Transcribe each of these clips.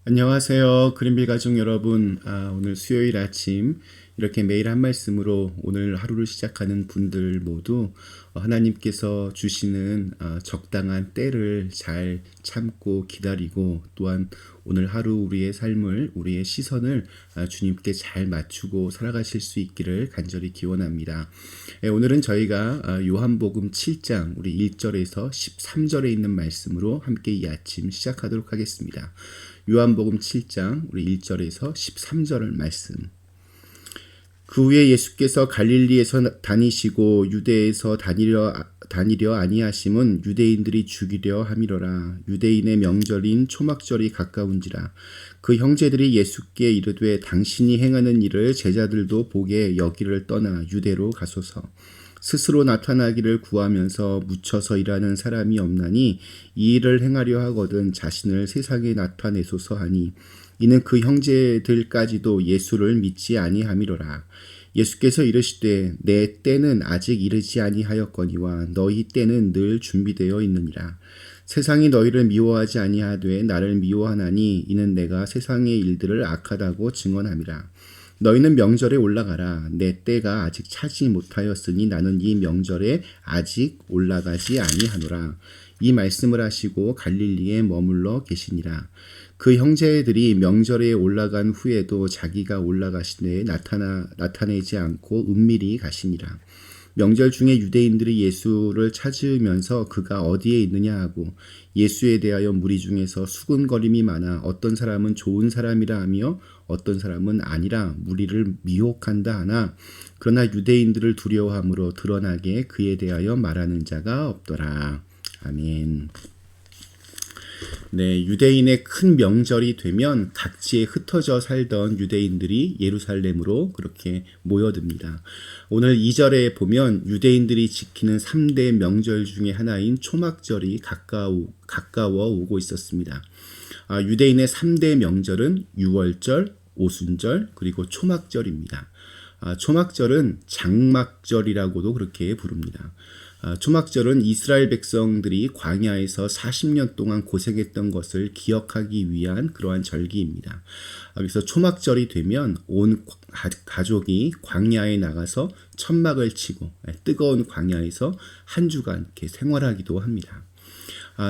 안녕하세요. 그린빌 가족 여러분. 오늘 수요일 아침 이렇게 매일 한 말씀으로 오늘 하루를 시작하는 분들 모두 하나님께서 주시는 적당한 때를 잘 참고 기다리고 또한 오늘 하루 우리의 삶을 우리의 시선을 주님께 잘 맞추고 살아가실 수 있기를 간절히 기원합니다. 오늘은 저희가 요한복음 7장 우리 1절에서 13절에 있는 말씀으로 함께 이 아침 시작하도록 하겠습니다. 요한복음 7장 우리 1절에서 13절 말씀. 그 후에 예수께서 갈릴리에서 다니시고 유대에서 다니려 아니하심은 유대인들이 죽이려 함이로라. 유대인의 명절인 초막절이 가까운지라. 그 형제들이 예수께 이르되 당신이 행하는 일을 제자들도 보게 여기를 떠나 유대로 가소서. 스스로 나타나기를 구하면서 묻혀서 일하는 사람이 없나니 이 일을 행하려 하거든 자신을 세상에 나타내소서 하니 이는 그 형제들까지도 예수를 믿지 아니함이로라. 예수께서 이르시되 내 때는 아직 이르지 아니하였거니와 너희 때는 늘 준비되어 있느니라. 세상이 너희를 미워하지 아니하되 나를 미워하나니 이는 내가 세상의 일들을 악하다고 증언함이라. 너희는 명절에 올라가라. 내 때가 아직 차지 못하였으니 나는 이 명절에 아직 올라가지 아니하노라. 이 말씀을 하시고 갈릴리에 머물러 계시니라. 그 형제들이 명절에 올라간 후에도 자기가 올라가시되 나타내지 않고 은밀히 가시니라. 명절 중에 유대인들이 예수를 찾으면서 그가 어디에 있느냐 하고 예수에 대하여 무리 중에서 수군거림이 많아 어떤 사람은 좋은 사람이라 하며 어떤 사람은 아니라 무리를 미혹한다 하나 그러나 유대인들을 두려워함으로 드러나게 그에 대하여 말하는 자가 없더라. 아멘. 네, 유대인의 큰 명절이 되면 각지에 흩어져 살던 유대인들이 예루살렘으로 그렇게 모여듭니다. 오늘 2절에 보면 유대인들이 지키는 3대 명절 중에 하나인 초막절이 가까워 오고 있었습니다. 유대인의 3대 명절은 유월절, 오순절, 그리고 초막절입니다. 초막절은 장막절이라고도 그렇게 부릅니다. 초막절은 이스라엘 백성들이 광야에서 40년 동안 고생했던 것을 기억하기 위한 그러한 절기입니다. 그래서 초막절이 되면 온 가족이 광야에 나가서 천막을 치고 뜨거운 광야에서 한 주간 이렇게 생활하기도 합니다.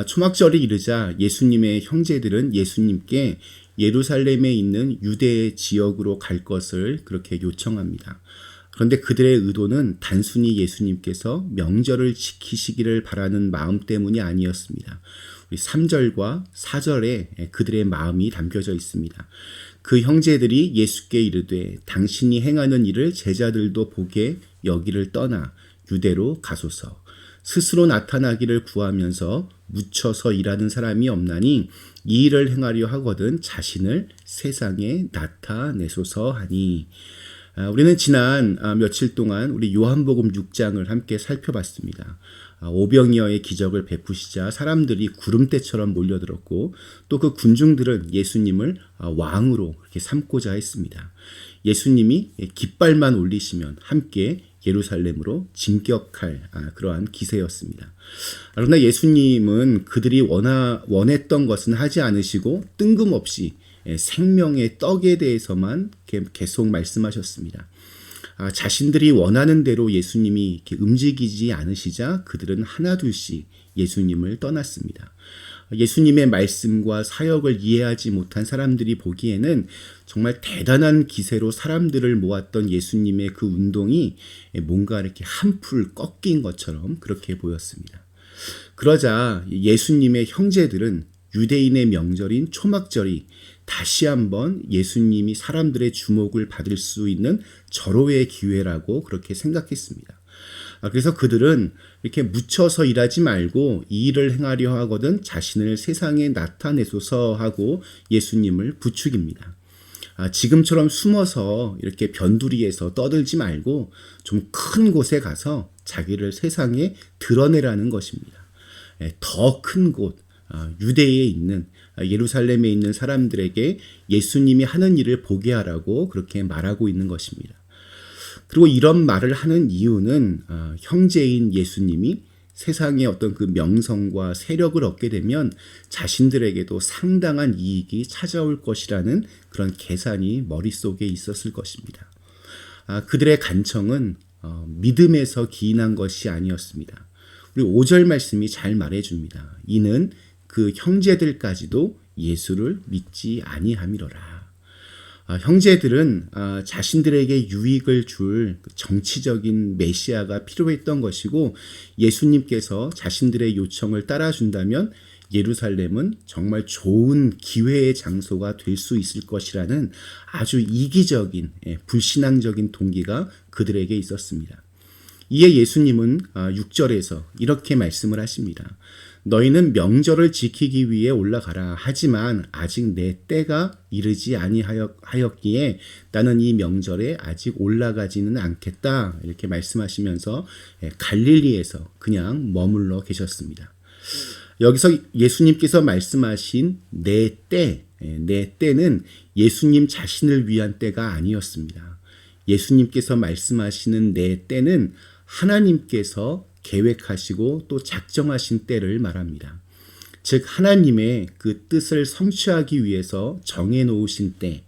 초막절이 이르자 예수님의 형제들은 예수님께 예루살렘에 있는 유대 지역으로 갈 것을 그렇게 요청합니다. 그런데 그들의 의도는 단순히 예수님께서 명절을 지키시기를 바라는 마음 때문이 아니었습니다. 우리 3절과 4절에 그들의 마음이 담겨져 있습니다. 그 형제들이 예수께 이르되 당신이 행하는 일을 제자들도 보게 여기를 떠나 유대로 가소서. 스스로 나타나기를 구하면서 묻혀서 일하는 사람이 없나니 이 일을 행하려 하거든 자신을 세상에 나타내소서 하니. 우리는 지난 며칠 동안 우리 요한복음 6장을 함께 살펴봤습니다. 오병이어의 기적을 베푸시자 사람들이 구름대처럼 몰려들었고 또 그 군중들은 예수님을 왕으로 이렇게 삼고자 했습니다. 예수님이 깃발만 올리시면 함께 예루살렘으로 진격할 그러한 기세였습니다. 그러나 예수님은 그들이 원했던 것은 하지 않으시고 뜬금없이 생명의 떡에 대해서만 계속 말씀하셨습니다. 자신들이 원하는 대로 예수님이 이렇게 움직이지 않으시자 그들은 하나둘씩 예수님을 떠났습니다. 예수님의 말씀과 사역을 이해하지 못한 사람들이 보기에는 정말 대단한 기세로 사람들을 모았던 예수님의 그 운동이 뭔가 이렇게 한풀 꺾인 것처럼 그렇게 보였습니다. 그러자 예수님의 형제들은 유대인의 명절인 초막절이 다시 한번 예수님이 사람들의 주목을 받을 수 있는 절호의 기회라고 그렇게 생각했습니다. 그래서 그들은 이렇게 묻혀서 일하지 말고 이 일을 행하려 하거든 자신을 세상에 나타내소서 하고 예수님을 부추깁니다. 지금처럼 숨어서 이렇게 변두리에서 떠들지 말고 좀 큰 곳에 가서 자기를 세상에 드러내라는 것입니다. 더 큰 곳, 유대에 있는 예루살렘에 있는 사람들에게 예수님이 하는 일을 보게 하라고 그렇게 말하고 있는 것입니다. 그리고 이런 말을 하는 이유는 형제인 예수님이 세상의 어떤 그 명성과 세력을 얻게 되면 자신들에게도 상당한 이익이 찾아올 것이라는 그런 계산이 머릿속에 있었을 것입니다. 그들의 간청은 믿음에서 기인한 것이 아니었습니다. 우리 5절 말씀이 잘 말해줍니다. 이는 그 형제들까지도 예수를 믿지 아니함이로라. 형제들은 자신들에게 유익을 줄 정치적인 메시아가 필요했던 것이고, 예수님께서 자신들의 요청을 따라준다면 예루살렘은 정말 좋은 기회의 장소가 될 수 있을 것이라는 아주 이기적인, 불신앙적인 동기가 그들에게 있었습니다. 이에 예수님은 6절에서 이렇게 말씀을 하십니다. 너희는 명절을 지키기 위해 올라가라. 하지만 아직 내 때가 이르지 아니하였기에 나는 이 명절에 아직 올라가지는 않겠다. 이렇게 말씀하시면서 갈릴리에서 그냥 머물러 계셨습니다. 여기서 예수님께서 말씀하신 내 때는 예수님 자신을 위한 때가 아니었습니다. 예수님께서 말씀하시는 내 때는 하나님께서 계획하시고 또 작정하신 때를 말합니다. 즉 하나님의 그 뜻을 성취하기 위해서 정해놓으신 때,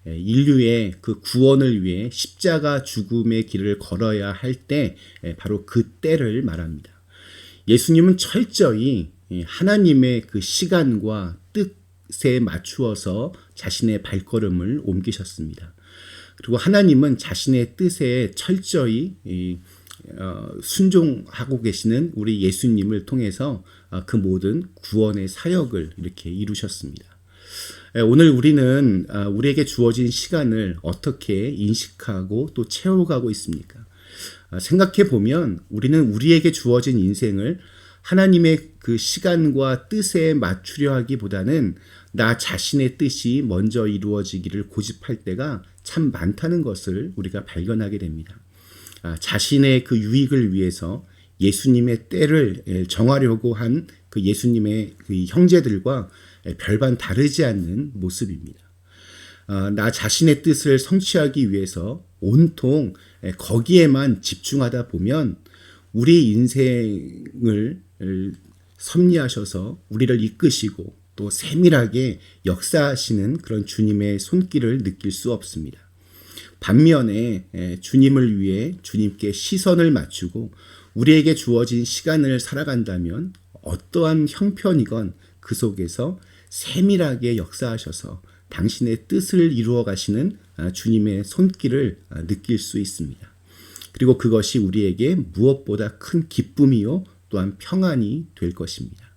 인류의 그 구원을 위해 십자가 죽음의 길을 걸어야 할 때, 바로 그 때를 말합니다. 예수님은 철저히 하나님의 그 시간과 뜻에 맞추어서 자신의 발걸음을 옮기셨습니다. 그리고 하나님은 자신의 뜻에 철저히 순종하고 계시는 우리 예수님을 통해서 그 모든 구원의 사역을 이렇게 이루셨습니다. 오늘 우리는 우리에게 주어진 시간을 어떻게 인식하고 또 채워가고 있습니까? 생각해 보면 우리는 우리에게 주어진 인생을 하나님의 그 시간과 뜻에 맞추려 하기보다는 나 자신의 뜻이 먼저 이루어지기를 고집할 때가 참 많다는 것을 우리가 발견하게 됩니다. 자신의 그 유익을 위해서 예수님의 때를 정하려고 한 그 예수님의 그 형제들과 별반 다르지 않는 모습입니다. 나 자신의 뜻을 성취하기 위해서 온통 거기에만 집중하다 보면 우리 인생을 섭리하셔서 우리를 이끄시고 또 세밀하게 역사하시는 그런 주님의 손길을 느낄 수 없습니다. 반면에 주님을 위해 주님께 시선을 맞추고 우리에게 주어진 시간을 살아간다면 어떠한 형편이건 그 속에서 세밀하게 역사하셔서 당신의 뜻을 이루어 가시는 주님의 손길을 느낄 수 있습니다. 그리고 그것이 우리에게 무엇보다 큰 기쁨이요 또한 평안이 될 것입니다.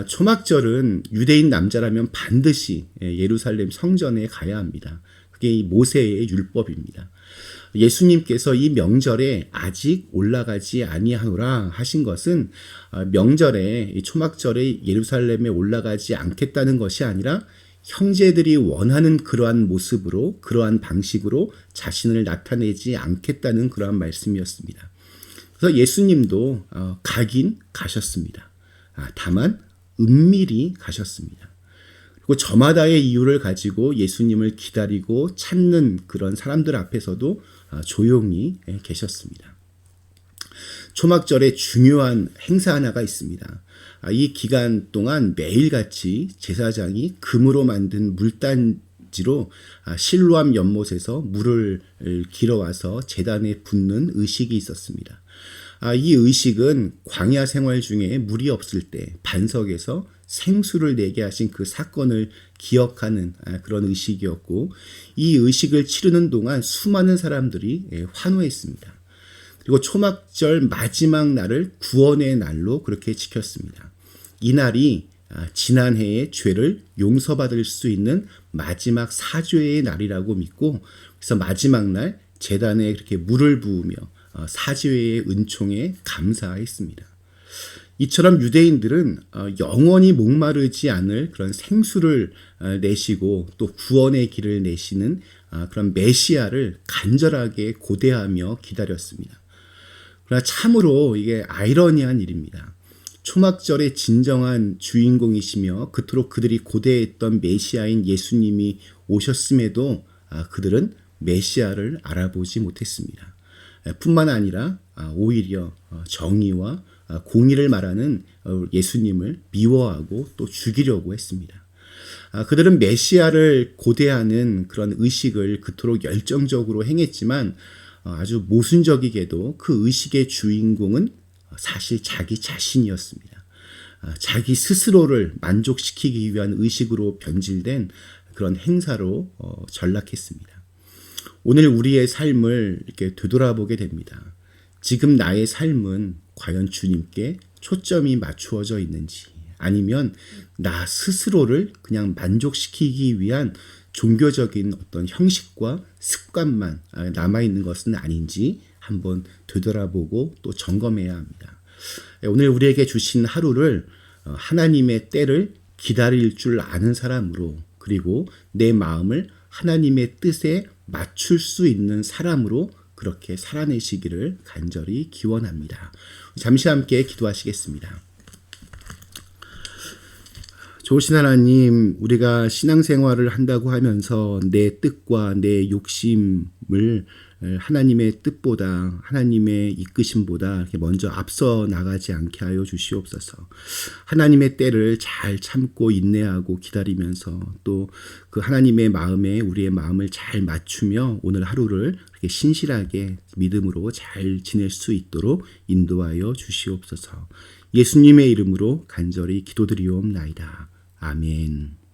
초막절은 유대인 남자라면 반드시 예루살렘 성전에 가야 합니다. 그게 이 모세의 율법입니다. 예수님께서 이 명절에 아직 올라가지 아니하노라 하신 것은 명절에 이 초막절에 예루살렘에 올라가지 않겠다는 것이 아니라 형제들이 원하는 그러한 모습으로 그러한 방식으로 자신을 나타내지 않겠다는 그러한 말씀이었습니다. 그래서 예수님도 가긴 가셨습니다. 다만 은밀히 가셨습니다. 그리고 저마다의 이유를 가지고 예수님을 기다리고 찾는 그런 사람들 앞에서도 조용히 계셨습니다. 초막절에 중요한 행사 하나가 있습니다. 이 기간 동안 매일같이 제사장이 금으로 만든 물단지로 실로암 연못에서 물을 길어와서 제단에 붓는 의식이 있었습니다. 이 의식은 광야 생활 중에 물이 없을 때 반석에서 생수를 내게 하신 그 사건을 기억하는 그런 의식이었고, 이 의식을 치르는 동안 수많은 사람들이 환호했습니다. 그리고 초막절 마지막 날을 구원의 날로 그렇게 지켰습니다. 이 날이 지난해의 죄를 용서받을 수 있는 마지막 사죄의 날이라고 믿고, 그래서 마지막 날 제단에 그렇게 물을 부으며 사죄의 은총에 감사했습니다. 이처럼 유대인들은 영원히 목마르지 않을 그런 생수를 내시고 또 구원의 길을 내시는 그런 메시아를 간절하게 고대하며 기다렸습니다. 그러나 참으로 이게 아이러니한 일입니다. 초막절의 진정한 주인공이시며 그토록 그들이 고대했던 메시아인 예수님이 오셨음에도 그들은 메시아를 알아보지 못했습니다. 뿐만 아니라 오히려 정의와 공의를 말하는 예수님을 미워하고 또 죽이려고 했습니다. 그들은 메시아를 고대하는 그런 의식을 그토록 열정적으로 행했지만 아주 모순적이게도 그 의식의 주인공은 사실 자기 자신이었습니다. 자기 스스로를 만족시키기 위한 의식으로 변질된 그런 행사로 전락했습니다. 오늘 우리의 삶을 이렇게 되돌아보게 됩니다. 지금 나의 삶은 과연 주님께 초점이 맞추어져 있는지, 아니면 나 스스로를 그냥 만족시키기 위한 종교적인 어떤 형식과 습관만 남아있는 것은 아닌지 한번 되돌아보고 또 점검해야 합니다. 오늘 우리에게 주신 하루를 하나님의 때를 기다릴 줄 아는 사람으로, 그리고 내 마음을 하나님의 뜻에 맞출 수 있는 사람으로 그렇게 살아내시기를 간절히 기원합니다. 잠시 함께 기도하시겠습니다. 좋으신 하나님, 우리가 신앙생활을 한다고 하면서 내 뜻과 내 욕심을 하나님의 뜻보다, 하나님의 이끄심보다 이렇게 먼저 앞서 나가지 않게 하여 주시옵소서. 하나님의 때를 잘 참고 인내하고 기다리면서 또 그 하나님의 마음에 우리의 마음을 잘 맞추며 오늘 하루를 이렇게 신실하게 믿음으로 잘 지낼 수 있도록 인도하여 주시옵소서. 예수님의 이름으로 간절히 기도드리옵나이다. 아멘.